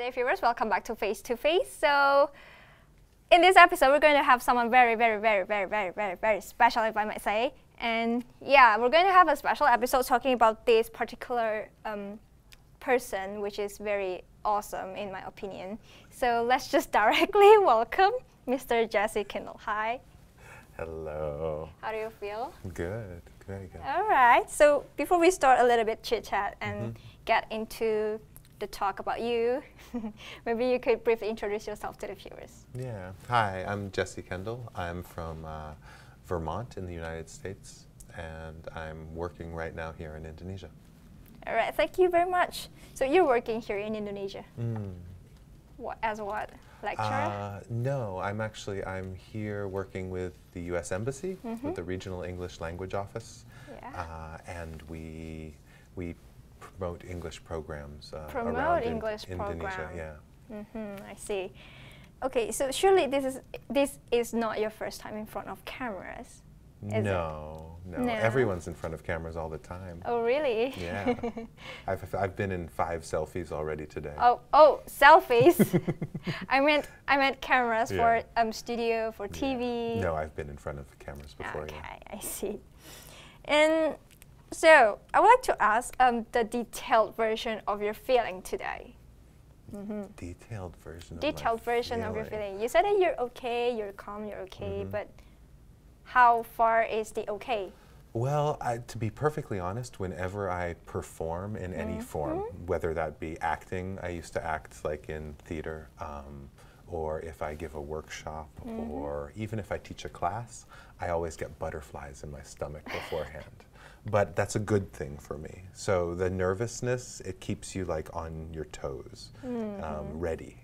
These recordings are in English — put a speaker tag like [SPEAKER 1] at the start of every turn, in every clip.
[SPEAKER 1] Hi there, viewers. Welcome back to Face to Face. So, in this episode, we're going to have someone very special, if I might say. And yeah, we're going to have a special episode talking about this particular person, which is very awesome, in my opinion. So let's just directly welcome Mr. Jesse Kiendl. Hi.
[SPEAKER 2] Hello.
[SPEAKER 1] How do you feel?
[SPEAKER 2] Good, very good.
[SPEAKER 1] All right. So before we start a little bit chit-chat and get into the talk about you, maybe you could briefly introduce yourself to the viewers.
[SPEAKER 2] Yeah. Hi, I'm Jesse Kiendl. I'm from Vermont in the United States, and I'm working right now here in Indonesia.
[SPEAKER 1] All right. Thank you very much. So you're working here in Indonesia. What, as what? Lecturer?
[SPEAKER 2] No, I'm here working with the U.S. Embassy, with the Regional English Language Office, and we promote English programs around Indonesia. Yeah.
[SPEAKER 1] I see. Okay, so surely this is not your first time in front of cameras, is
[SPEAKER 2] No. Everyone's in front of cameras all the time.
[SPEAKER 1] Oh, really?
[SPEAKER 2] Yeah. I've been in 5 selfies already today.
[SPEAKER 1] Oh, selfies. I meant cameras for studio, for TV.
[SPEAKER 2] No, I've been in front of cameras before.
[SPEAKER 1] Okay,
[SPEAKER 2] yeah.
[SPEAKER 1] I see. And so I would like to ask the detailed version of your feeling today.
[SPEAKER 2] Detailed version.
[SPEAKER 1] Of your feeling. You said that you're okay, you're calm, you're okay, but how far is the okay?
[SPEAKER 2] Well, to be perfectly honest, whenever I perform in any form, whether that be acting, I used to act like in theater, or if I give a workshop, or even if I teach a class, I always get butterflies in my stomach beforehand. But that's a good thing for me. So the nervousness, it keeps you like on your toes, ready.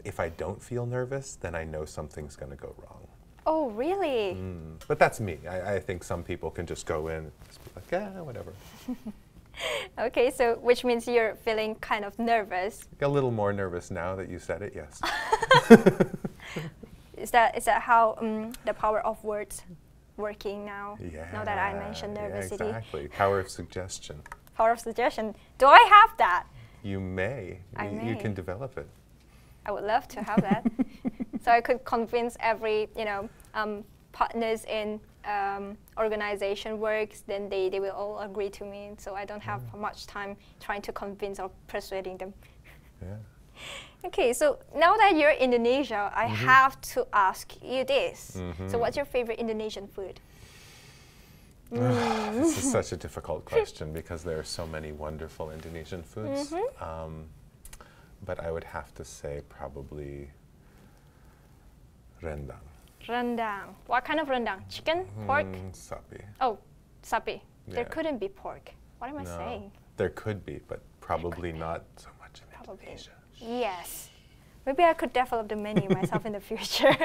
[SPEAKER 2] If I don't feel nervous, then I know something's going to go wrong.
[SPEAKER 1] Oh, really?
[SPEAKER 2] But that's me. I think some people can just go in and just be like, yeah, whatever.
[SPEAKER 1] Okay, so which means you're feeling kind of nervous.
[SPEAKER 2] A little more nervous now that you said it, yes.
[SPEAKER 1] Is that how the power of words working now?
[SPEAKER 2] Yeah.
[SPEAKER 1] Now that I mentioned nervosity.
[SPEAKER 2] Yeah, exactly. Power of suggestion.
[SPEAKER 1] Power of suggestion. Do I have that?
[SPEAKER 2] You may. You can develop it.
[SPEAKER 1] I would love to have that. So I could convince every, partners in organization works, then they will all agree to me. So I don't have much time trying to convince or persuading them.
[SPEAKER 2] Yeah.
[SPEAKER 1] Okay, so now that you're in Indonesia, I have to ask you this. So what's your favorite Indonesian food?
[SPEAKER 2] This is such a difficult question because there are so many wonderful Indonesian foods. But I would have to say probably rendang.
[SPEAKER 1] Rendang. What kind of rendang? Chicken? Pork?
[SPEAKER 2] Sapi.
[SPEAKER 1] Oh, sapi.
[SPEAKER 2] Yeah.
[SPEAKER 1] There couldn't be pork. What am I saying?
[SPEAKER 2] There could be, but probably not so much in Indonesia.
[SPEAKER 1] Yes. Maybe I could develop the menu myself in the future.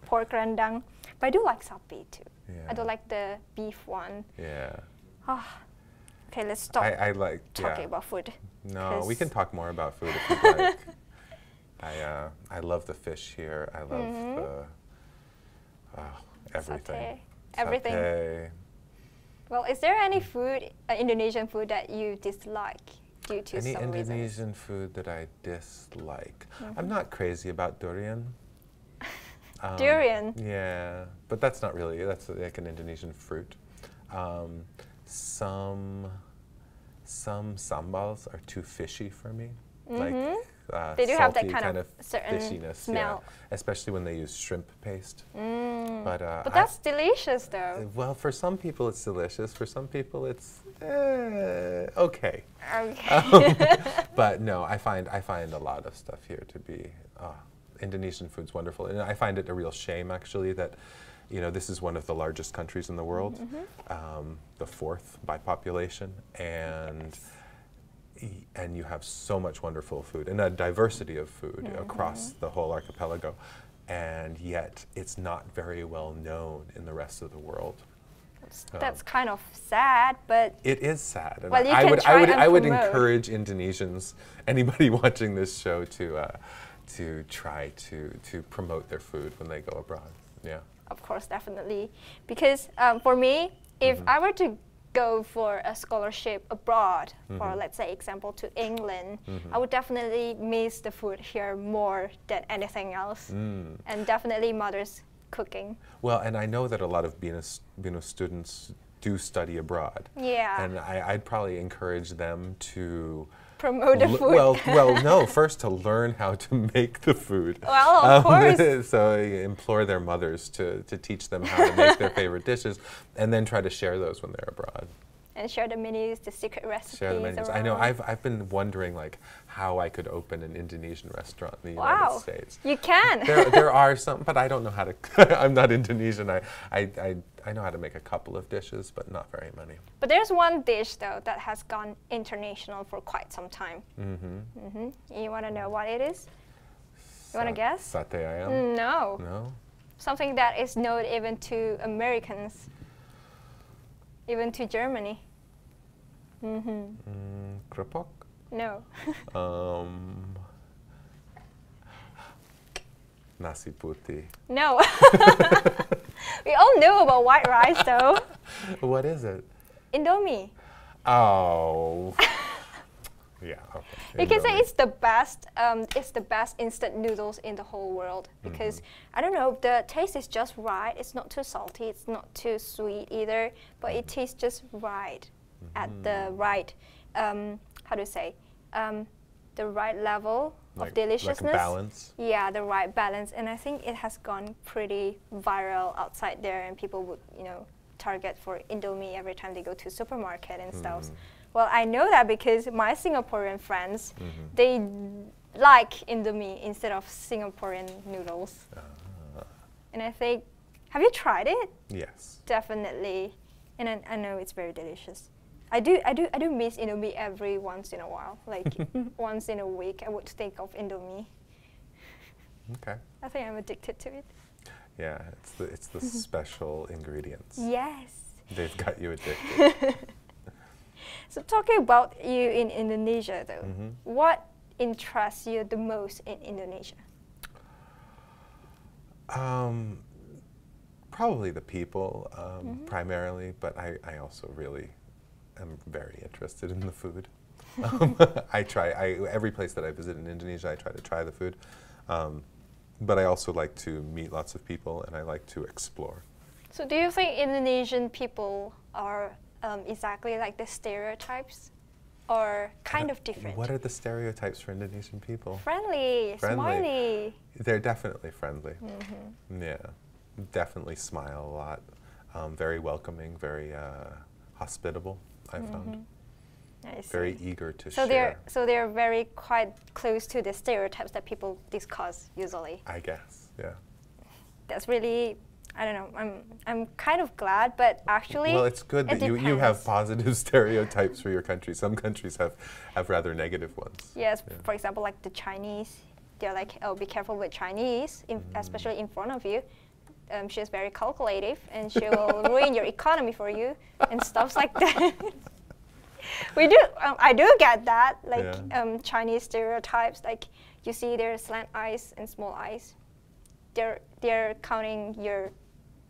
[SPEAKER 1] Pork rendang. But I do like sapi too.
[SPEAKER 2] Yeah.
[SPEAKER 1] I do like the beef one.
[SPEAKER 2] Yeah.
[SPEAKER 1] Okay, let's stop
[SPEAKER 2] I like
[SPEAKER 1] talking about food.
[SPEAKER 2] No, we can talk more about food if you'd like. I love the fish here. I love the everything.
[SPEAKER 1] Satay. Everything.
[SPEAKER 2] Satay.
[SPEAKER 1] Well, is there any food, Indonesian food that you dislike due to
[SPEAKER 2] Any
[SPEAKER 1] some
[SPEAKER 2] Indonesian
[SPEAKER 1] reasons?
[SPEAKER 2] food that I dislike? I'm not crazy about durian.
[SPEAKER 1] Durian?
[SPEAKER 2] Yeah, but that's not really, that's like an Indonesian fruit. Some sambals are too fishy for me. Like
[SPEAKER 1] They do have that
[SPEAKER 2] salty
[SPEAKER 1] kind of certain
[SPEAKER 2] fishiness,
[SPEAKER 1] smell.
[SPEAKER 2] yeah. Especially when they use shrimp paste.
[SPEAKER 1] But that's delicious though.
[SPEAKER 2] Well, for some people it's delicious. For some people it's okay. But no, I find a lot of stuff here to be Indonesian food's wonderful, and I find it a real shame actually that this is one of the largest countries in the world, the 4th by population, and you have so much wonderful food and a diversity of food across the whole archipelago, and yet it's not very well known in the rest of the world.
[SPEAKER 1] That's kind of sad, but
[SPEAKER 2] it is sad. And
[SPEAKER 1] well, you
[SPEAKER 2] I would
[SPEAKER 1] promote.
[SPEAKER 2] encourage Indonesians, anybody watching this show, to try to promote their food when they go abroad. Yeah.
[SPEAKER 1] Of course, definitely. Because for me, if I were to go for a scholarship abroad, for let's say example to England, I would definitely miss the food here more than anything else, and definitely mother's cooking.
[SPEAKER 2] Well, and I know that a lot of BINUS students do study abroad.
[SPEAKER 1] Yeah.
[SPEAKER 2] And I'd probably encourage them to
[SPEAKER 1] promote the food.
[SPEAKER 2] Well, no, first to learn how to make the food.
[SPEAKER 1] Well, of course.
[SPEAKER 2] So I implore their mothers to teach them how to make their favorite dishes, and then try to share those when they're abroad.
[SPEAKER 1] And share the menus, the secret recipes.
[SPEAKER 2] Share the menus.
[SPEAKER 1] Around.
[SPEAKER 2] I know. I've been wondering like how I could open an Indonesian restaurant in the United States.
[SPEAKER 1] You can.
[SPEAKER 2] There are some, but I don't know how to. I'm not Indonesian. I know how to make a couple of dishes, but not very many.
[SPEAKER 1] But there's one dish though that has gone international for quite some time. You want to know what it is? You want to guess?
[SPEAKER 2] Satay ayam?
[SPEAKER 1] No.
[SPEAKER 2] No.
[SPEAKER 1] Something that is known even to Americans, even to Germany.
[SPEAKER 2] Krepok?
[SPEAKER 1] No.
[SPEAKER 2] Nasi putih.
[SPEAKER 1] No. We all know about white rice though.
[SPEAKER 2] What is it?
[SPEAKER 1] Indomie.
[SPEAKER 2] Oh. Yeah. Okay.
[SPEAKER 1] You can say it's the best. It's the best instant noodles in the whole world because I don't know, the taste is just right. It's not too salty. It's not too sweet either. But it tastes just right, at the right. How do you say? The right level of deliciousness.
[SPEAKER 2] Like a balance.
[SPEAKER 1] Yeah, the right balance. And I think it has gone pretty viral outside there, and people would, target for Indomie every time they go to supermarket and stuff. Well, I know that because my Singaporean friends, they like Indomie instead of Singaporean noodles. And I think, have you tried it?
[SPEAKER 2] Yes.
[SPEAKER 1] Definitely. And I know it's very delicious. I do miss Indomie every once in a while. Like once in a week, I would think of Indomie.
[SPEAKER 2] Okay.
[SPEAKER 1] I think I'm addicted to it.
[SPEAKER 2] Yeah, it's the special ingredients.
[SPEAKER 1] Yes.
[SPEAKER 2] They've got you addicted.
[SPEAKER 1] So talking about you in Indonesia though, what interests you the most in Indonesia?
[SPEAKER 2] Probably the people, primarily, but I also really am very interested in the food. Every place that I visit in Indonesia, I try to try the food. But I also like to meet lots of people, and I like to explore.
[SPEAKER 1] So do you think Indonesian people are exactly like the stereotypes, or kind of different?
[SPEAKER 2] What are the stereotypes for Indonesian people?
[SPEAKER 1] Friendly, smiley.
[SPEAKER 2] They're definitely friendly. Yeah, definitely smile a lot. Very welcoming, very hospitable, I found.
[SPEAKER 1] I see.
[SPEAKER 2] Very eager to share.
[SPEAKER 1] So they're very quite close to the stereotypes that people discuss usually.
[SPEAKER 2] I guess, yeah.
[SPEAKER 1] That's really, I don't know, I'm kind of glad, but actually
[SPEAKER 2] well, it's good that you have positive stereotypes for your country. Some countries have rather negative ones.
[SPEAKER 1] Yes, for example, like the Chinese, they're like, oh, be careful with Chinese, especially in front of you. She's very calculative, and she will ruin your economy for you, and stuff like that. We do, I do get that, like Chinese stereotypes, like you see their slant eyes and small eyes. They're counting your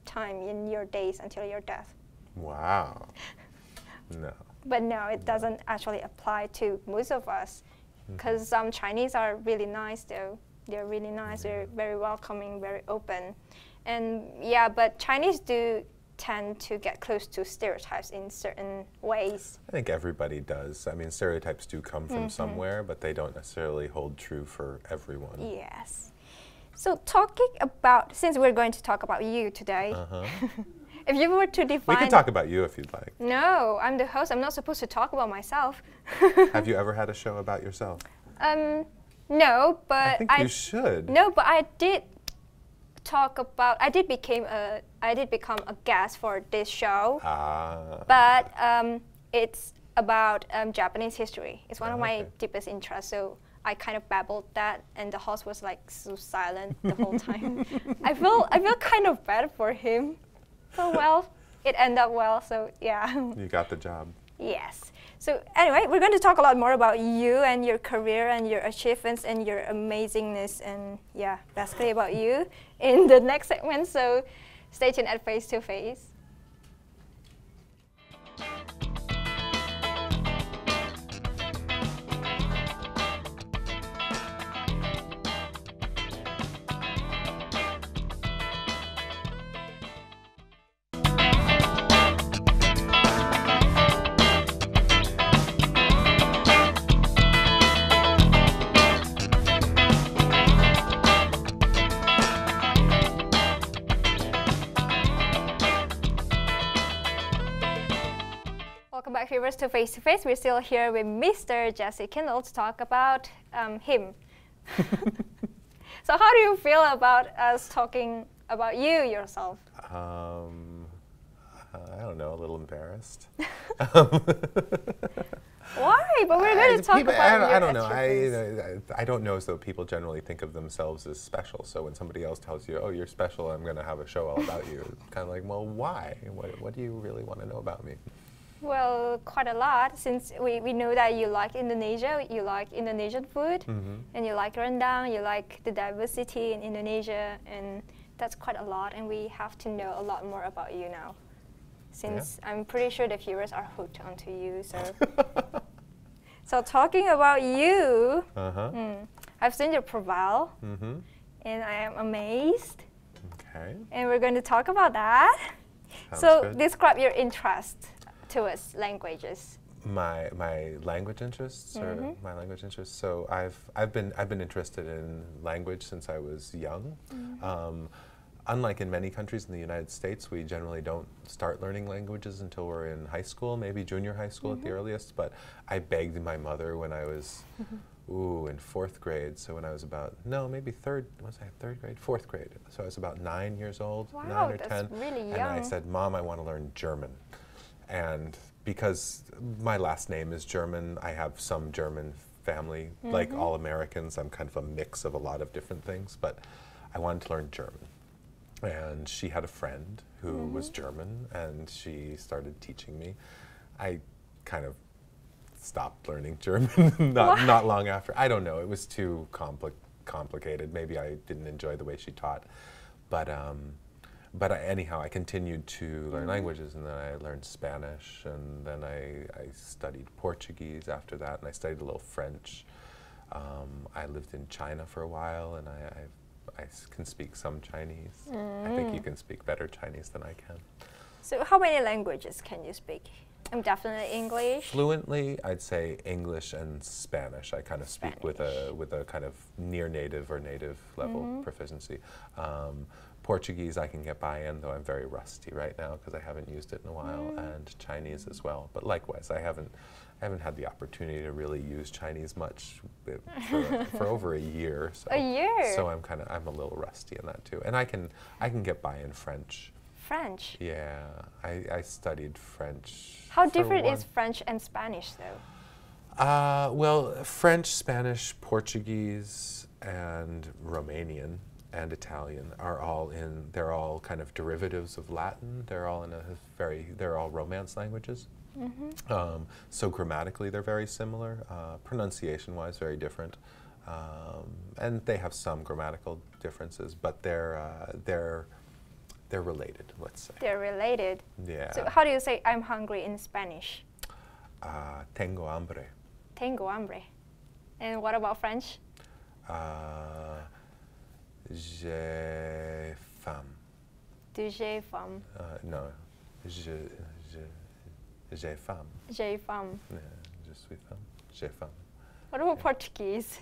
[SPEAKER 1] time in your days until your death.
[SPEAKER 2] Wow. No.
[SPEAKER 1] But no, it doesn't actually apply to most of us, because some Chinese are really nice though. They're really nice, they're very welcoming, very open. And yeah, but Chinese do tend to get close to stereotypes in certain ways.
[SPEAKER 2] I think everybody does. I mean, stereotypes do come from somewhere, but they don't necessarily hold true for everyone.
[SPEAKER 1] Yes. So talking about, since we're going to talk about you today, if you were to define...
[SPEAKER 2] We can talk about you if you'd like.
[SPEAKER 1] No, I'm the host. I'm not supposed to talk about myself.
[SPEAKER 2] Have you ever had a show about yourself?
[SPEAKER 1] No, but
[SPEAKER 2] I think you should.
[SPEAKER 1] No, but I did talk about, I did become a guest for this show, but it's about Japanese history. It's one of my deepest interests, so I kind of babbled that, and the host was like so silent the whole time. I feel kind of bad for him. Oh well, it ended up well, so yeah.
[SPEAKER 2] You got the job.
[SPEAKER 1] Yes. So anyway, we're going to talk a lot more about you and your career and your achievements and your amazingness, and yeah, basically about you in the next segment. So stay tuned at Face to Face. back, viewers, to Face to Face. We're still here with Mr. Jesse Kiendl to talk about him. So how do you feel about us talking about you yourself?
[SPEAKER 2] I don't know, a little embarrassed.
[SPEAKER 1] Why? But we're going to talk about
[SPEAKER 2] I don't know.
[SPEAKER 1] attributes.
[SPEAKER 2] I don't know as though people generally think of themselves as special. So when somebody else tells you, oh, you're special, I'm going to have a show all about you, it's kind of like, well, why? What do you really want to know about me?
[SPEAKER 1] Well, quite a lot, since we know that you like Indonesia, you like Indonesian food, and you like rendang, you like the diversity in Indonesia, and that's quite a lot, and we have to know a lot more about you now, since I'm pretty sure the viewers are hooked onto you. So, so talking about you, I've seen your profile, and I am amazed.
[SPEAKER 2] Okay.
[SPEAKER 1] And we're going to talk about that.
[SPEAKER 2] Sounds
[SPEAKER 1] so
[SPEAKER 2] good.
[SPEAKER 1] describe your interest towards languages.
[SPEAKER 2] My language interests, or my language interests. So I've been interested in language since I was young. Unlike in many countries in the United States, we generally don't start learning languages until we're in high school, maybe junior high school at the earliest. But I begged my mother when I was in 4th grade. So when I was about third grade, 4th grade. So I was about 9 years old,
[SPEAKER 1] Wow,
[SPEAKER 2] 9 or
[SPEAKER 1] that's
[SPEAKER 2] 10,
[SPEAKER 1] really
[SPEAKER 2] and I
[SPEAKER 1] young.
[SPEAKER 2] said, "Mom, I want to learn German." And because my last name is German, I have some German family. Like all Americans, I'm kind of a mix of a lot of different things, but I wanted to learn German. And she had a friend who was German, and she started teaching me. I kind of stopped learning German not long after. I don't know, it was too complicated. Maybe I didn't enjoy the way she taught. But anyhow, I continued to learn languages, and then I learned Spanish, and then I studied Portuguese after that, and I studied a little French. I lived in China for a while, and I can speak some Chinese. I think you can speak better Chinese than I can.
[SPEAKER 1] So how many languages can you speak? I'm definitely English.
[SPEAKER 2] Fluently, I'd say English and Spanish. I kind of speak with a kind of near native or native level proficiency. Portuguese I can get by in, though I'm very rusty right now because I haven't used it in a while, and Chinese as well. But likewise, I haven't had the opportunity to really use Chinese much for over a year. So,
[SPEAKER 1] A year?
[SPEAKER 2] So I'm a little rusty in that too, and I can get by in French.
[SPEAKER 1] French?
[SPEAKER 2] Yeah, I studied French.
[SPEAKER 1] How different is French and Spanish, though?
[SPEAKER 2] Well, French, Spanish, Portuguese, and Romanian and Italian are all they're all kind of derivatives of Latin. They're all they're all Romance languages. So grammatically they're very similar. Pronunciation-wise, very different. And they have some grammatical differences, but they're related, let's say.
[SPEAKER 1] They're related.
[SPEAKER 2] Yeah.
[SPEAKER 1] So how do you say I'm hungry in Spanish?
[SPEAKER 2] Tengo hambre.
[SPEAKER 1] Tengo hambre. And what about French?
[SPEAKER 2] J'ai faim.
[SPEAKER 1] J'ai faim.
[SPEAKER 2] No, j'ai faim.
[SPEAKER 1] J'ai faim.
[SPEAKER 2] Yeah, je suis faim. J'ai faim.
[SPEAKER 1] What about Portuguese?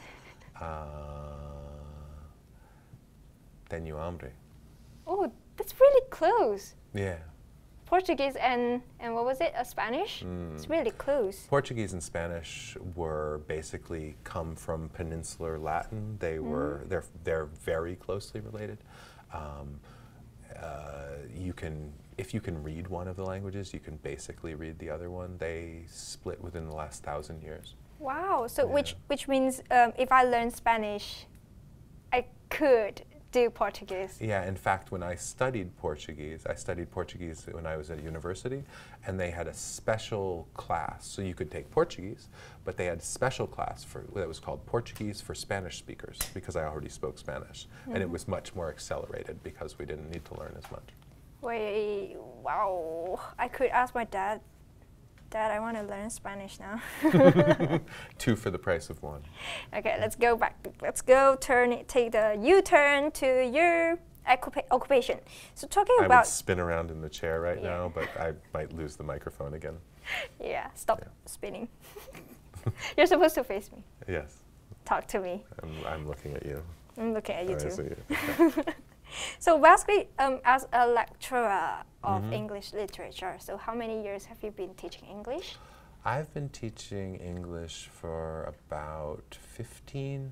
[SPEAKER 2] Tenho hambre.
[SPEAKER 1] Oh, that's really close.
[SPEAKER 2] Yeah.
[SPEAKER 1] Portuguese and what was it? Spanish? It's really close.
[SPEAKER 2] Portuguese and Spanish were basically come from Peninsular Latin. They're very closely related. If you can read one of the languages, you can basically read the other one. They split within the last 1,000 years.
[SPEAKER 1] Wow. So which means if I learn Spanish, I could do Portuguese.
[SPEAKER 2] Yeah, in fact, when I studied Portuguese when I was at university, and they had a special class. So you could take Portuguese, but they had a special class that was called Portuguese for Spanish speakers, because I already spoke Spanish. And it was much more accelerated because we didn't need to learn as much.
[SPEAKER 1] Wait, wow. I could ask my dad. Dad, I want to learn Spanish now.
[SPEAKER 2] 2 for the price of 1.
[SPEAKER 1] Okay, let's go back. Let's go take the U-turn to your occupation. So talking
[SPEAKER 2] I
[SPEAKER 1] about...
[SPEAKER 2] would spin around in the chair right now, but I might lose the microphone again.
[SPEAKER 1] Yeah, stop spinning. You're supposed to face me.
[SPEAKER 2] Yes.
[SPEAKER 1] Talk to me.
[SPEAKER 2] I'm looking at you.
[SPEAKER 1] I'm looking at you
[SPEAKER 2] I
[SPEAKER 1] too.
[SPEAKER 2] see you. Okay.
[SPEAKER 1] So basically, as a lecturer of English literature, so how many years have you been teaching English?
[SPEAKER 2] I've been teaching English for about 15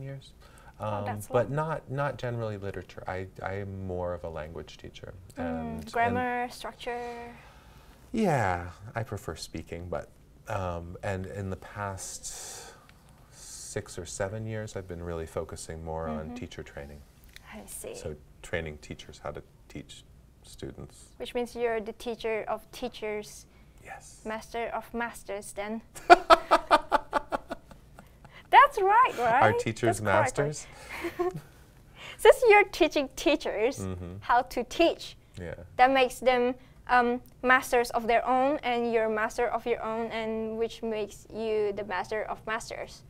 [SPEAKER 2] years. But not generally literature. I am more of a language teacher.
[SPEAKER 1] Grammar, structure?
[SPEAKER 2] Yeah, I prefer speaking, but and in the past 6 or 7 years, I've been really focusing more on teacher training.
[SPEAKER 1] I see.
[SPEAKER 2] So training teachers how to teach students.
[SPEAKER 1] Which means you're the teacher of teachers.
[SPEAKER 2] Yes.
[SPEAKER 1] Master of masters, then. That's right, right?
[SPEAKER 2] Are teachers masters?
[SPEAKER 1] Since you're teaching teachers how to teach, that makes them masters of their own, and you're master of your own, and which makes you the master of masters.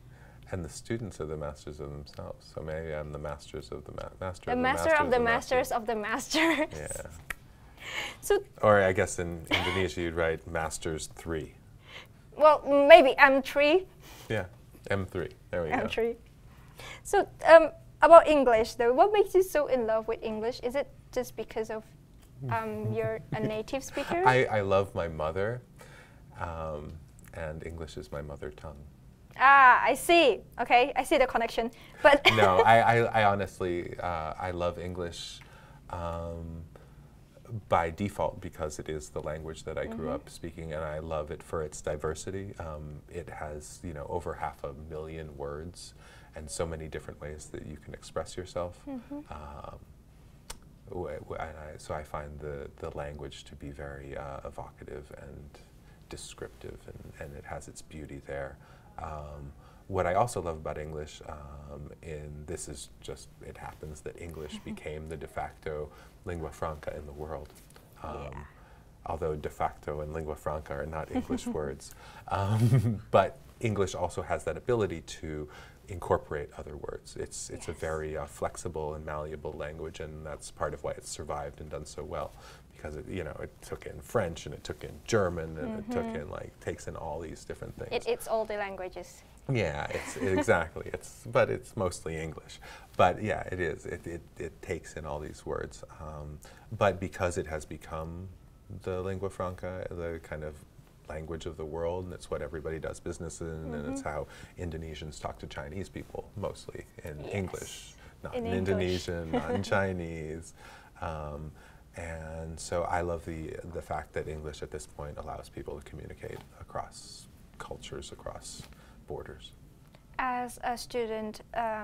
[SPEAKER 2] And the students are the masters of themselves. So maybe I'm the masters of the master.
[SPEAKER 1] The master of the masters of the masters.
[SPEAKER 2] Yeah.
[SPEAKER 1] So.
[SPEAKER 2] Or I guess in Indonesia you'd write masters 3.
[SPEAKER 1] Well, maybe M3.
[SPEAKER 2] Yeah, M3. There we go.
[SPEAKER 1] M3. So about English though, what makes you so in love with English? Is it just because of you're a native speaker?
[SPEAKER 2] I love my mother, and English is my mother tongue.
[SPEAKER 1] Ah, I see. Okay, I see the connection. But
[SPEAKER 2] no, I honestly, I love English by default because it is the language that I grew up speaking, and I love it for its diversity. It has, over 500,000 words and so many different ways that you can express yourself. So I find the language to be very evocative and descriptive, and it has its beauty there. What I also love about English, this is just, it happens that English became the de facto lingua franca in the world. Although de facto and lingua franca are not English words. But English also has that ability to incorporate other words. It's a very flexible and malleable language, and that's part of why it's survived and done so well. Because it took in French, and it took in German, and it took in takes in all these different things.
[SPEAKER 1] It's all the languages.
[SPEAKER 2] Yeah, exactly. But it's mostly English. But yeah, it is. It takes in all these words. But because it has become the lingua franca, the kind of language of the world, and it's what everybody does business in, and it's how Indonesians talk to Chinese people, mostly in English, not in Indonesian, not in Chinese. And so I love the fact that English at this point allows people to communicate across cultures, across borders.
[SPEAKER 1] As a student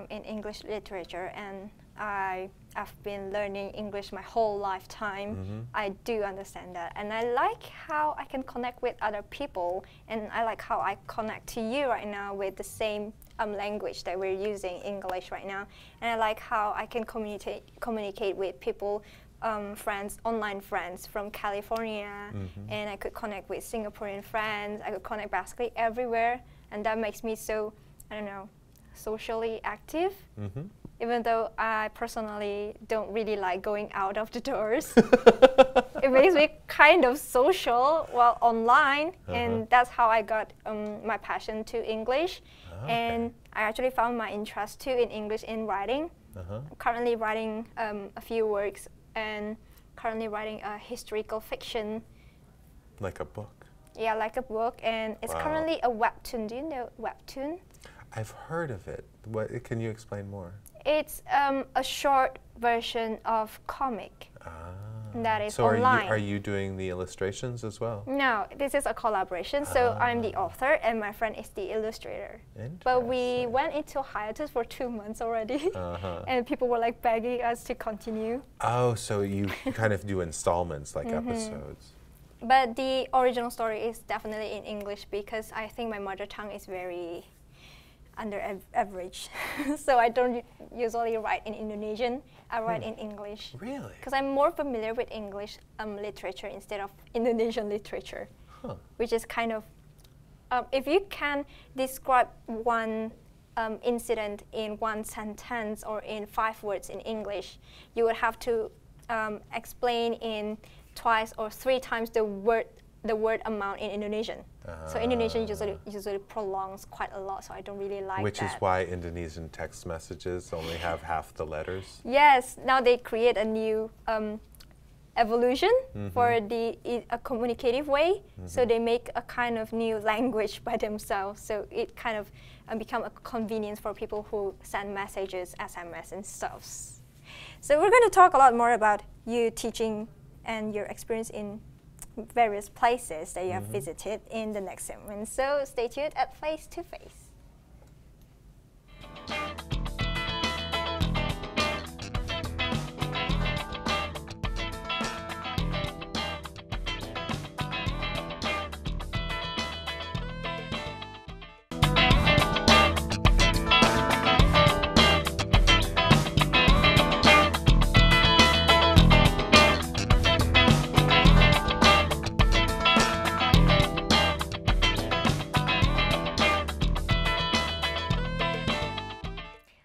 [SPEAKER 1] in English literature, and I've been learning English my whole lifetime, I do understand that. And I like how I can connect with other people, and I like how I connect to you right now with the same language that we're using, English, right now. And I like how I can communicate with people, friends, online friends from California, and I could connect with Singaporean friends. I could connect basically everywhere, and that makes me so, I don't know, socially active. Even though I personally don't really like going out of the doors. It makes me kind of social while online, and that's how I got my passion to English. And I actually found my interest too in English in writing. I'm currently writing a few works, and currently writing a historical fiction.
[SPEAKER 2] Like a book?
[SPEAKER 1] Yeah, like a book, and it's currently a webtoon. Do you know webtoon?
[SPEAKER 2] I've heard of it. Can you explain more?
[SPEAKER 1] It's a short version of comic that is
[SPEAKER 2] so
[SPEAKER 1] online.
[SPEAKER 2] So are you doing the illustrations as well?
[SPEAKER 1] No, this is a collaboration. So I'm the author, and my friend is the illustrator. But we went into hiatus for 2 months already, and people were like begging us to continue.
[SPEAKER 2] Oh, so you kind of do installments, like episodes.
[SPEAKER 1] But the original story is definitely in English, because I think my mother tongue is very under average. So I don't usually write in Indonesian, I write in English.
[SPEAKER 2] Really?
[SPEAKER 1] Because I'm more familiar with English literature instead of Indonesian literature. Which is kind of, if you can describe one incident in one sentence or in 5 words in English, you would have to explain in twice or 3 times the word amount in Indonesian. So Indonesian usually prolongs quite a lot, so I don't really like that.
[SPEAKER 2] Which is why Indonesian text messages only have half the letters?
[SPEAKER 1] Yes, now they create a evolution for a communicative way. So they make a kind of new language by themselves. So it kind of become a convenience for people who send messages, SMS and stuff. So we're going to talk a lot more about you teaching and your experience in various places that you have visited in the next segment. So stay tuned at Face to Face.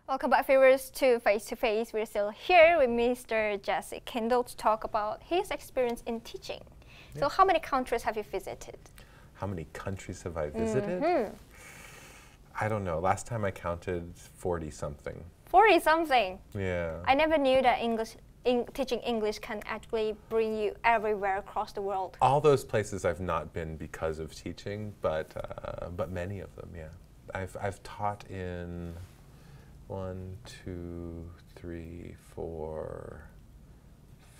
[SPEAKER 1] Welcome back, viewers, to Face to Face. We're still here with Mr. Jesse Kiendl to talk about his experience in teaching. So how many countries have you visited?
[SPEAKER 2] How many countries have I visited? I don't know. Last time I counted 40-something.
[SPEAKER 1] 40-something?
[SPEAKER 2] Yeah.
[SPEAKER 1] I never knew that teaching English can actually bring you everywhere across the world.
[SPEAKER 2] All those places I've not been because of teaching, but many of them, yeah. I've taught in 1, 2, 3, 4,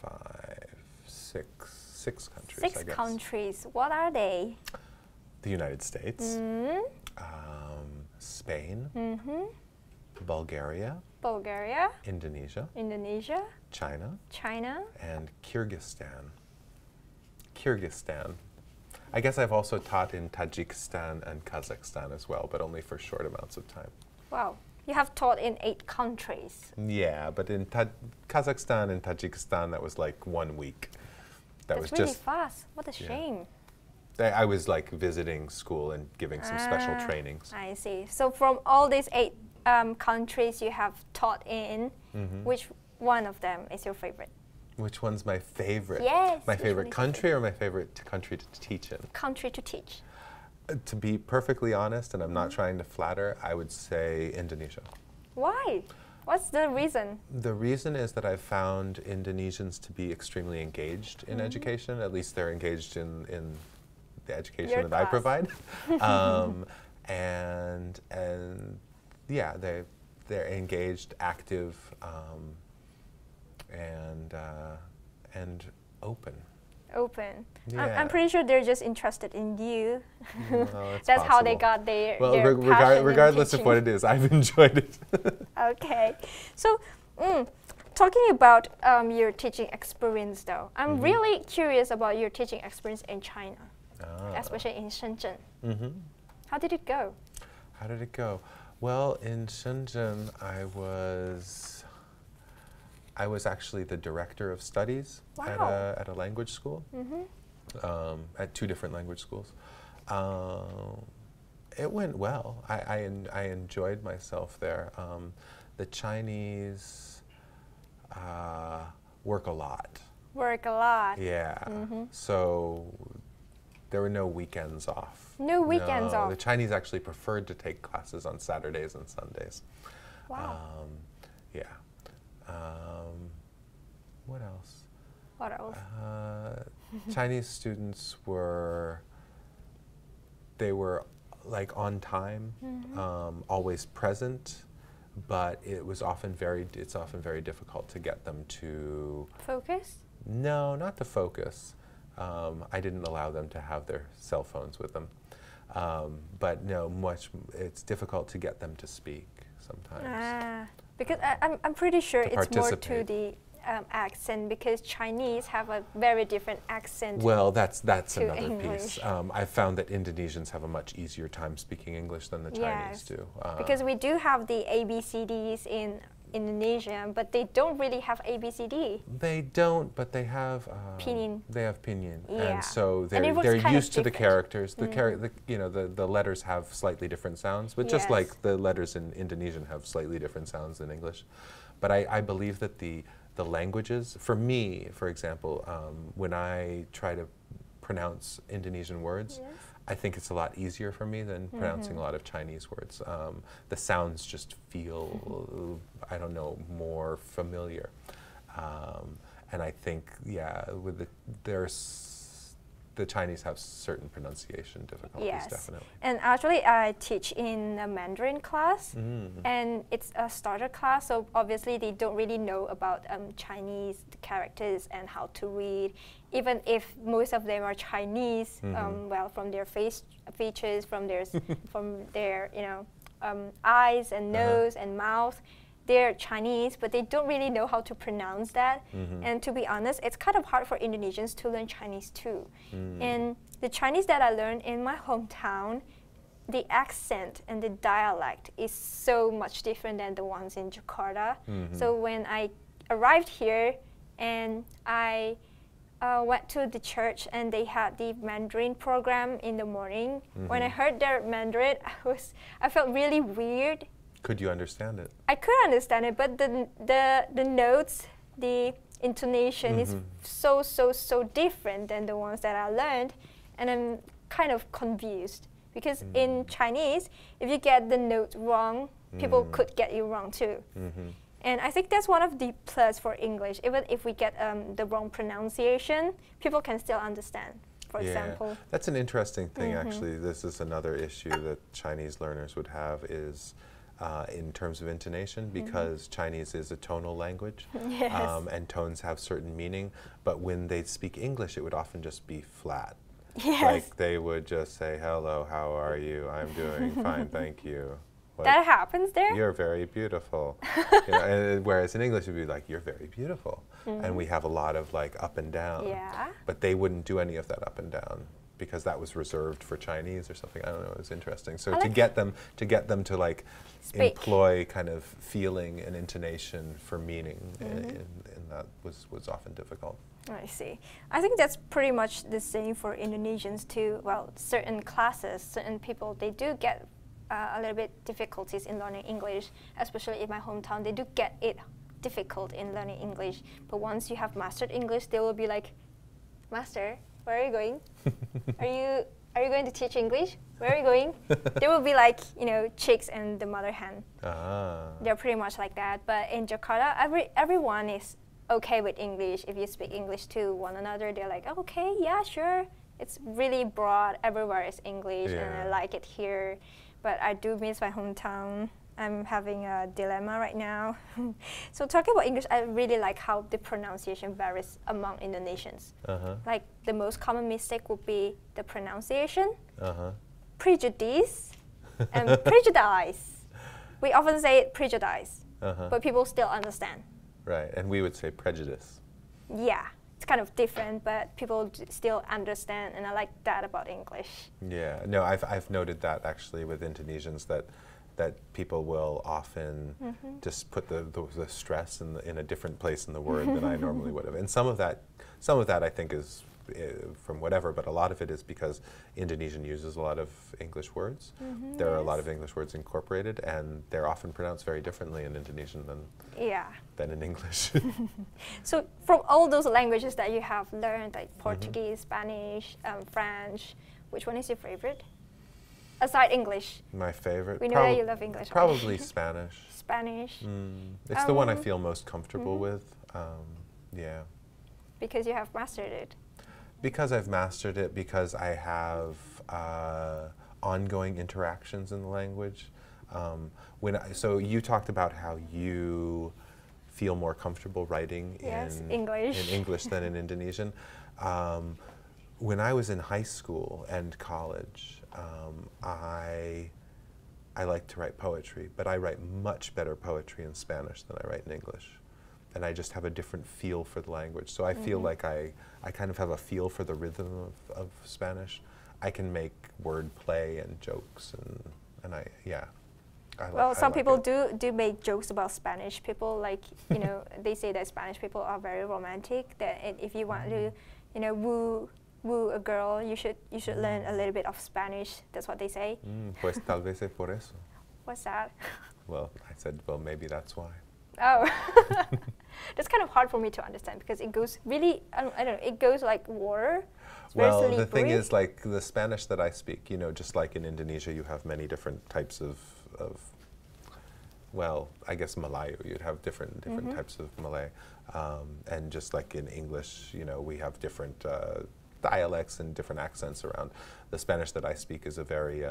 [SPEAKER 2] 5, 6 countries, I guess.
[SPEAKER 1] 6 countries. What are they?
[SPEAKER 2] The United States, Spain, Bulgaria, Indonesia, China, and Kyrgyzstan. I guess I've also taught in Tajikistan and Kazakhstan as well, but only for short amounts of time.
[SPEAKER 1] Wow. You have taught in 8 countries.
[SPEAKER 2] Yeah, but in Kazakhstan and Tajikistan, that was like 1 week.
[SPEAKER 1] That's really fast. What a shame.
[SPEAKER 2] I was like visiting school and giving some special trainings.
[SPEAKER 1] I see. So from all these 8 countries you have taught in, which one of them is your favorite?
[SPEAKER 2] Which one's my favorite?
[SPEAKER 1] Yes.
[SPEAKER 2] My favorite country or my favorite country to teach in?
[SPEAKER 1] Country to teach.
[SPEAKER 2] To be perfectly honest, and I'm not trying to flatter, I would say Indonesia.
[SPEAKER 1] Why? What's the reason?
[SPEAKER 2] The reason is that I've found Indonesians to be extremely engaged in education. At least they're engaged in the education that I provide. And yeah, they're engaged, active, and open.
[SPEAKER 1] Open.
[SPEAKER 2] Yeah.
[SPEAKER 1] I'm pretty sure they're just interested in you.
[SPEAKER 2] Well,
[SPEAKER 1] that's how they got their passion
[SPEAKER 2] regardless of what it is, I've enjoyed it.
[SPEAKER 1] Okay. So, talking about your teaching experience though, I'm really curious about your teaching experience in China, especially in Shenzhen. How did it go?
[SPEAKER 2] How did it go? Well, in Shenzhen, I was actually the director of studies at a language school, at 2 different language schools. It went well. I enjoyed myself there. The Chinese work a lot.
[SPEAKER 1] Work a lot.
[SPEAKER 2] Yeah. So there were no weekends off.
[SPEAKER 1] No weekends off.
[SPEAKER 2] The Chinese actually preferred to take classes on Saturdays and Sundays.
[SPEAKER 1] Wow.
[SPEAKER 2] Yeah. What else?
[SPEAKER 1] What else?
[SPEAKER 2] Chinese students were like on time, always present, but it's often very difficult to get them to
[SPEAKER 1] focus.
[SPEAKER 2] No, not to focus. I didn't allow them to have their cell phones with them, but no, it's difficult to get them to speak sometimes.
[SPEAKER 1] Because I'm pretty sure it's more to the accent, because Chinese have a very different accent.
[SPEAKER 2] Well, that's another
[SPEAKER 1] English.
[SPEAKER 2] piece. I've found that Indonesians have a much easier time speaking English than the Chinese do.
[SPEAKER 1] Because we do have the ABCDs in Indonesia, but they don't really have ABCD.
[SPEAKER 2] They don't, but they have
[SPEAKER 1] pinyin.
[SPEAKER 2] They have pinyin,
[SPEAKER 1] Yeah.
[SPEAKER 2] and so they're used to the characters. The letters have slightly different sounds, but just like the letters in Indonesian have slightly different sounds than English. But I believe that the languages, for me, for example, when I try to pronounce Indonesian words, I think it's a lot easier for me than pronouncing a lot of Chinese words. The sounds just feel, I don't know, more familiar. And I think, yeah, with the Chinese have certain pronunciation difficulties,
[SPEAKER 1] Yes.
[SPEAKER 2] definitely.
[SPEAKER 1] And actually, I teach in a Mandarin class, and it's a starter class, so obviously they don't really know about Chinese characters and how to read, even if most of them are Chinese. Well, from their features, from their eyes and nose and mouth. They're Chinese, but they don't really know how to pronounce that. And to be honest, it's kind of hard for Indonesians to learn Chinese too. And the Chinese that I learned in my hometown, the accent and the dialect is so much different than the ones in Jakarta. So when I arrived here and I went to the church and they had the Mandarin program in the morning, when I heard their Mandarin, I felt really weird.
[SPEAKER 2] Could you understand it?
[SPEAKER 1] I could understand it, but the notes, the intonation is so different than the ones that I learned, and I'm kind of confused because in Chinese, if you get the note wrong, people could get you wrong too. And I think that's one of the plus for English. Even if we get the wrong pronunciation, people can still understand. For example,
[SPEAKER 2] that's an interesting thing. Actually, this is another issue that Chinese learners would have is. In terms of intonation, because Chinese is a tonal language, and tones have certain meaning, but when they speak English, it would often just be flat. Like they would just say, hello, how are you? I'm doing fine, thank you. Like,
[SPEAKER 1] that happens there?
[SPEAKER 2] You're very beautiful. Whereas in English, it would be like, you're very beautiful. And we have a lot of like up and down. But they wouldn't do any of that up and down, because that was reserved for Chinese or something. I don't know. It was interesting. So to get them to like employ kind of feeling and intonation for meaning, in that was often difficult.
[SPEAKER 1] I see. I think that's pretty much the same for Indonesians too. Well, certain classes, certain people, they do get a little bit difficulties in learning English, especially in my hometown. They do get it difficult in learning English. But once you have mastered English, they will be like, Master, where are you going? Are you going to teach English? Where are you going? They will be like, chicks and the mother hen. They're pretty much like that. But in Jakarta, everyone is okay with English. If you speak English to one another, they're like, okay, yeah, sure. It's really broad. Everywhere is English, and I like it here. But I do miss my hometown. I'm having a dilemma right now. So talking about English, I really like how the pronunciation varies among Indonesians. Like the most common mistake would be the pronunciation, prejudice, and prejudice. We often say prejudice, but people still understand.
[SPEAKER 2] Right, and we would say prejudice.
[SPEAKER 1] Yeah, it's kind of different, but people still understand, and I like that about English.
[SPEAKER 2] Yeah, no, I've noted that actually with Indonesians that people will often just put the stress in a different place in the word than I normally would have. And some of that I think is from whatever, but a lot of it is because Indonesian uses a lot of English words. There are a lot of English words incorporated, and they're often pronounced very differently in Indonesian than in English.
[SPEAKER 1] So from all those languages that you have learned, like Portuguese, Spanish, French, which one is your favorite? Aside English.
[SPEAKER 2] My favorite?
[SPEAKER 1] We know that you love English.
[SPEAKER 2] Probably Spanish.
[SPEAKER 1] Spanish.
[SPEAKER 2] It's the one I feel most comfortable with. Yeah.
[SPEAKER 1] Because you have mastered it.
[SPEAKER 2] Because I've mastered it, because I have ongoing interactions in the language. So you talked about how you feel more comfortable writing in English than in Indonesian. When I was in high school and college, I like to write poetry, but I write much better poetry in Spanish than I write in English. And I just have a different feel for the language. So I feel like I kind of have a feel for the rhythm of Spanish. I can make word play and jokes, and I
[SPEAKER 1] well, some people do make jokes about Spanish people. Like, they say that Spanish people are very romantic. That if you want to, woo a girl, you should learn a little bit of Spanish. That's what they say.
[SPEAKER 2] Pues tal vez es por eso.
[SPEAKER 1] What's that?
[SPEAKER 2] Well, I said, well, maybe that's why.
[SPEAKER 1] Oh, that's kind of hard for me to understand because it goes really, I don't know, it goes like water.
[SPEAKER 2] Well, the thing is, like the Spanish that I speak, just like in Indonesia, you have many different types of well, I guess Malayu, you'd have different types of Malay. And just like in English, you know, we have different dialects and different accents around. The Spanish that I speak is a very,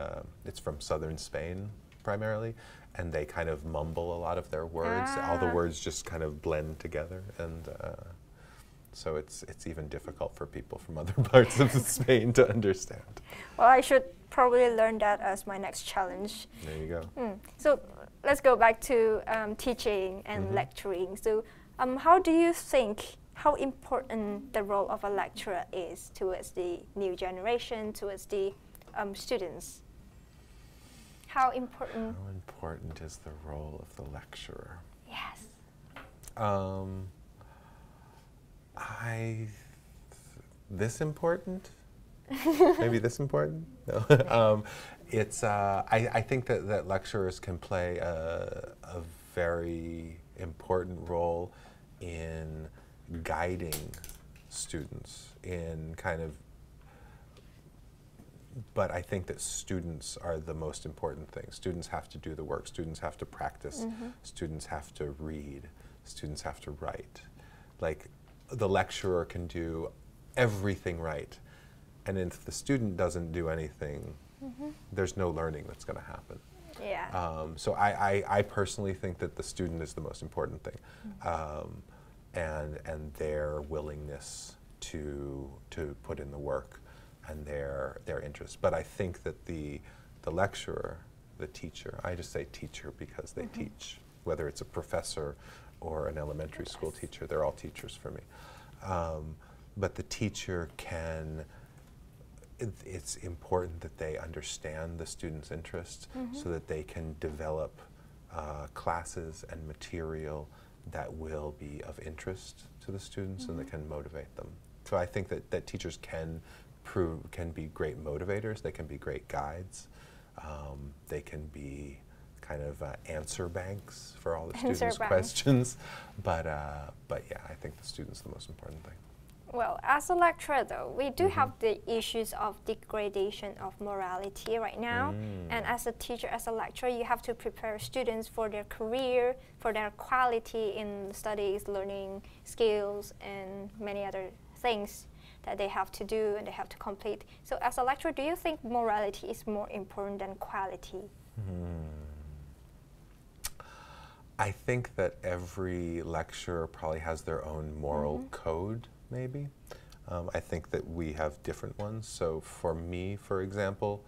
[SPEAKER 2] it's from southern Spain primarily, and they kind of mumble a lot of their words. All the words just kind of blend together, and so it's even difficult for people from other parts of Spain to understand.
[SPEAKER 1] Well, I should probably learn that as my next challenge.
[SPEAKER 2] There you go.
[SPEAKER 1] So let's go back to teaching and lecturing. So how do you think, how important the role of a lecturer is towards the new generation, towards the students? How important?
[SPEAKER 2] How important is the role of the lecturer?
[SPEAKER 1] Yes.
[SPEAKER 2] This important? Maybe this important? No. I think that lecturers can play a very important role in guiding students in kind of, but I think that students are the most important thing. Students have to do the work, students have to practice, students have to read, students have to write. Like, the lecturer can do everything right, and if the student doesn't do anything, there's no learning that's going to happen.
[SPEAKER 1] Yeah.
[SPEAKER 2] So I personally think that the student is the most important thing, and their willingness to put in the work and their interest. But I think that the lecturer, the teacher, I just say teacher because they teach, whether it's a professor or an elementary school teacher, they're all teachers for me. But the teacher can, it's important that they understand the student's interest so that they can develop classes and material that will be of interest to the students and that can motivate them. So I think that teachers can be great motivators, they can be great guides, they can be kind of answer banks for all the students' questions, but yeah, I think the student's the most important thing.
[SPEAKER 1] Well, as a lecturer though, we do have the issues of degradation of morality right now, and as a teacher, as a lecturer, you have to prepare students for their career, for their quality in studies, learning skills, and many other things that they have to do and they have to complete. So as a lecturer, do you think morality is more important than quality?
[SPEAKER 2] I think that every lecturer probably has their own moral code, maybe. I think that we have different ones. So for me, for example,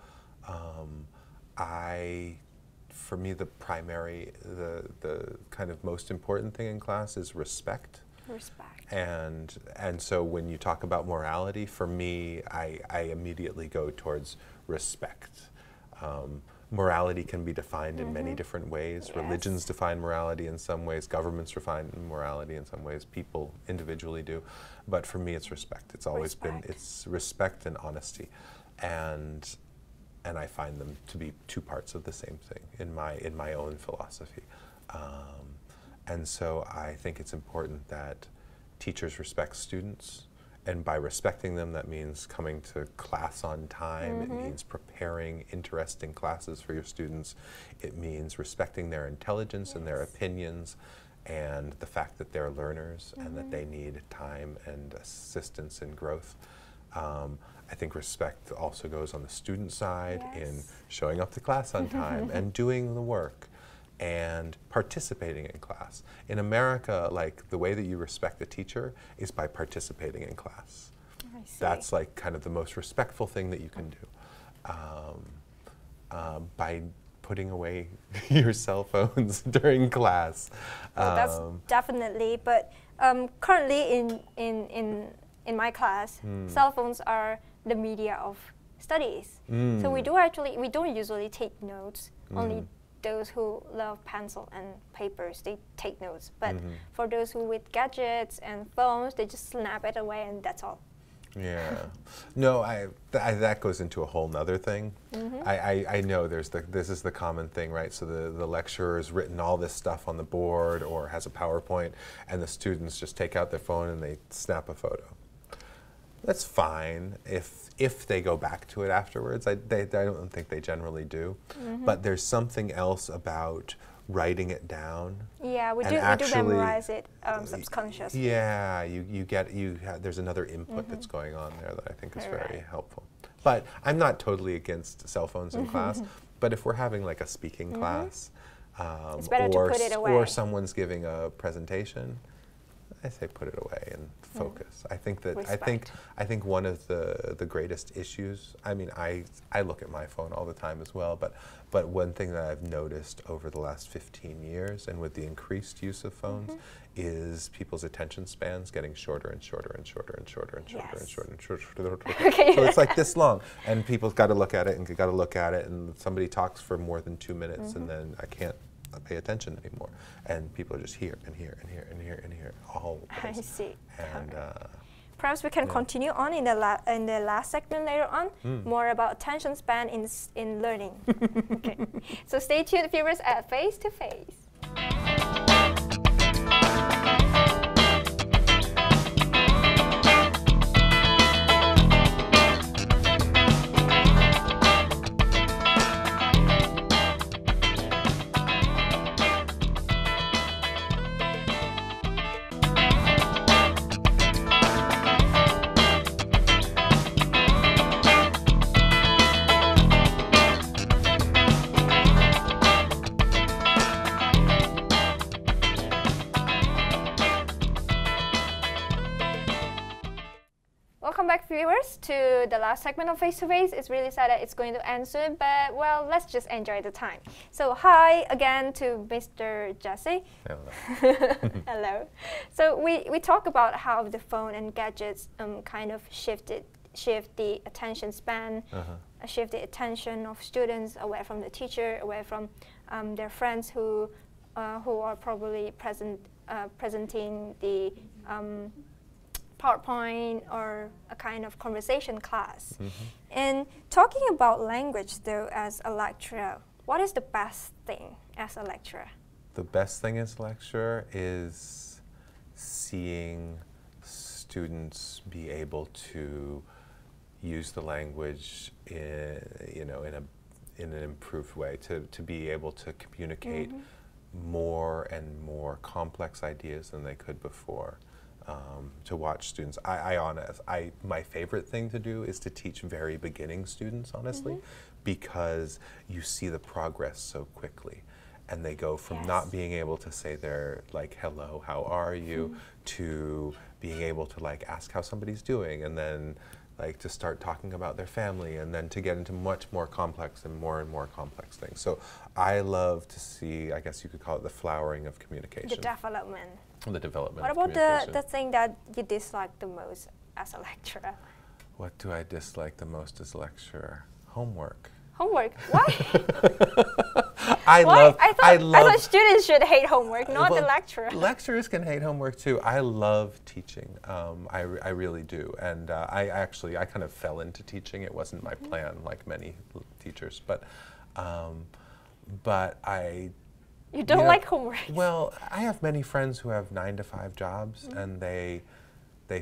[SPEAKER 2] for me the primary, the kind of most important thing in class is respect.
[SPEAKER 1] Respect.
[SPEAKER 2] And so when you talk about morality, for me, I immediately go towards respect. Morality can be defined in many different ways. Yes. Religions define morality in some ways, governments define morality in some ways, people individually do. But for me, it's respect. It's always been, it's respect and honesty. And I find them to be two parts of the same thing in my own philosophy. And so I think it's important that teachers respect students. And by respecting them, that means coming to class on time. It means preparing interesting classes for your students. It means respecting their intelligence and their opinions and the fact that they're learners and that they need time and assistance in growth. I think respect also goes on the student side in showing up to class on time and doing the work and participating in class. In America, like, the way that you respect a teacher is by participating in class. I see. That's like kind of the most respectful thing that you can do. By putting away your cell phones during class.
[SPEAKER 1] Well, that's definitely, but currently in my class, cell phones are the media of studies. So we don't usually take notes, only those who love pencil and papers, they take notes. But for those who with gadgets and phones, they just snap it away and that's all.
[SPEAKER 2] Yeah. No, that goes into a whole nother thing. I know this is the common thing, right? So the lecturer has written all this stuff on the board or has a PowerPoint, and the students just take out their phone and they snap a photo. That's fine if they go back to it afterwards. I don't think they generally do. But there's something else about writing it down.
[SPEAKER 1] Yeah, we do memorize it subconsciously.
[SPEAKER 2] Yeah, there's another input that's going on there that I think is very helpful. But I'm not totally against cell phones in class, but if we're having like a speaking class,
[SPEAKER 1] it's better to put it away.
[SPEAKER 2] Or someone's giving a presentation, I say put it away and focus. I think that I think one of the greatest issues. I mean, I look at my phone all the time as well, but one thing that I've noticed over the last 15 years, and with the increased use of phones, is people's attention spans getting shorter and shorter and shorter and shorter and shorter and shorter and shorter. Okay. So it's like this long, and people's got to look at it and got to look at it, and somebody talks for more than 2 minutes, and then I can't pay attention anymore, and people are just here and here and here and here and here all
[SPEAKER 1] I see.
[SPEAKER 2] And
[SPEAKER 1] perhaps we can continue on in the last segment later on, more about attention span in learning. Okay, so stay tuned, viewers, at Face to Face. Welcome back, viewers, to the last segment of Face to Face. It's really sad that it's going to end soon, but well, let's just enjoy the time. So hi again to Mr. Jesse.
[SPEAKER 2] Hello.
[SPEAKER 1] Hello. So we talk about how the phone and gadgets kind of shift the attention span, shift the attention of students away from the teacher, away from their friends who are probably presenting the PowerPoint or a kind of conversation class. And talking about language, though, as a lecturer, what is the best thing as a lecturer?
[SPEAKER 2] The best thing as a lecturer is seeing students be able to use the language in an improved way, to be able to communicate more and more complex ideas than they could before. To watch students, my favorite thing to do is to teach very beginning students, honestly, because you see the progress so quickly, and they go from not being able to say their like hello, how are you, to being able to like ask how somebody's doing, and then like to start talking about their family, and then to get into much more complex and more complex things. So I love to see, I guess you could call it the flowering of communication.
[SPEAKER 1] The development.
[SPEAKER 2] The development.
[SPEAKER 1] What about the thing that you dislike the most as a lecturer?
[SPEAKER 2] What do I dislike the most as a lecturer? Homework.
[SPEAKER 1] Homework? Why?
[SPEAKER 2] I
[SPEAKER 1] thought students should hate homework, not the lecturer.
[SPEAKER 2] Lecturers can hate homework too. I love teaching. I really do. And I kind of fell into teaching. It wasn't my plan, like many teachers. But I.
[SPEAKER 1] You don't like homework?
[SPEAKER 2] Well, I have many friends who have 9-to-5 jobs, and they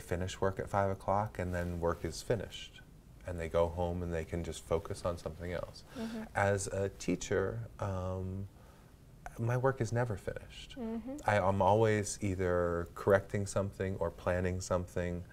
[SPEAKER 2] finish work at 5 o'clock, and then work is finished. And they go home and they can just focus on something else. As a teacher, my work is never finished. I'm always either correcting something or planning something,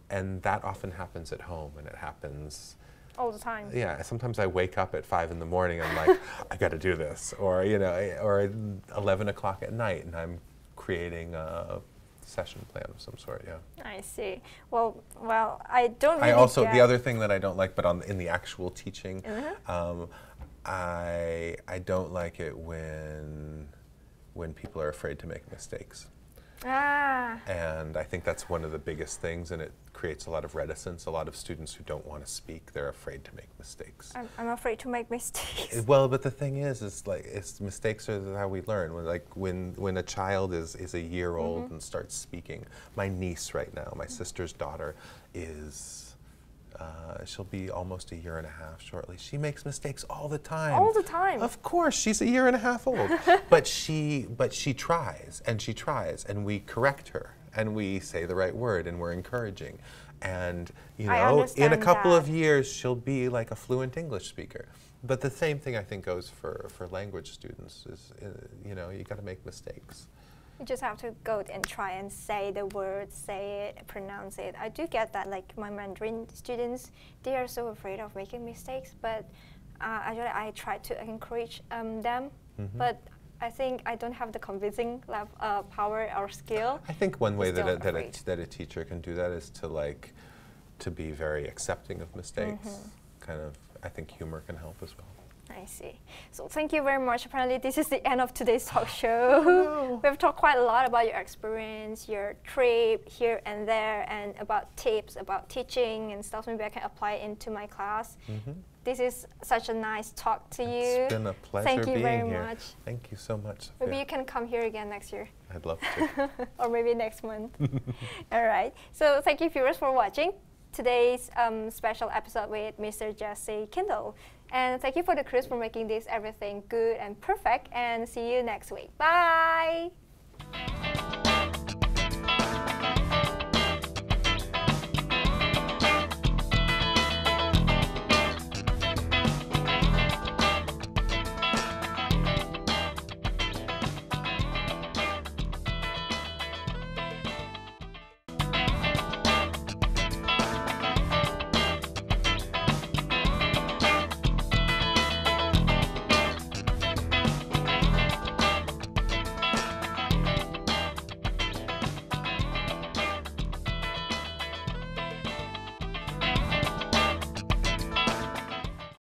[SPEAKER 2] and that often happens at home, and it happens
[SPEAKER 1] all the time.
[SPEAKER 2] Yeah, sometimes I wake up at 5 in the morning and I'm like, I got to do this, or or 11 o'clock at night, and I'm creating a session plan of some sort. Yeah. I
[SPEAKER 1] see. Well, I don't really.
[SPEAKER 2] The other thing that I don't like, but in the actual teaching, I don't like it when people are afraid to make mistakes. And I think that's one of the biggest things, and it creates a lot of reticence. A lot of students who don't want to speak, they're afraid to make mistakes.
[SPEAKER 1] I'm afraid to make mistakes.
[SPEAKER 2] Well, but the thing is mistakes are how we learn. When a child is a year old and starts speaking, my niece right now, my sister's daughter, she'll be almost a year and a half shortly. She makes mistakes all the time.
[SPEAKER 1] All the time?
[SPEAKER 2] Of course, she's a year and a half old. but she tries, and we correct her, and we say the right word, and we're encouraging. And in a couple of years, she'll be like a fluent English speaker. But the same thing I think goes for language students is, you know, you got to make mistakes.
[SPEAKER 1] You just have to go and try and say the words, say it, pronounce it. I do get that, like my Mandarin students, they are so afraid of making mistakes, but actually I try to encourage them, but I think I don't have the convincing power or skill.
[SPEAKER 2] I think one way that a teacher can do that is to be very accepting of mistakes. Kind of, I think humor can help as well.
[SPEAKER 1] I see. So thank you very much. Apparently this is the end of today's talk show. We've talked quite a lot about your experience, your trip here and there, and about tips, about teaching and stuff. Maybe I can apply it into my class. This is such a nice talk to you.
[SPEAKER 2] It's been a pleasure being here.
[SPEAKER 1] Thank you very much.
[SPEAKER 2] Thank you so much, Sophia.
[SPEAKER 1] Maybe you can come here again next year.
[SPEAKER 2] I'd love to.
[SPEAKER 1] Or maybe next month. All right. So thank you viewers for watching today's special episode with Mr. Jesse Kiendl. And thank you for the crews for making this everything good and perfect. And see you next week. Bye!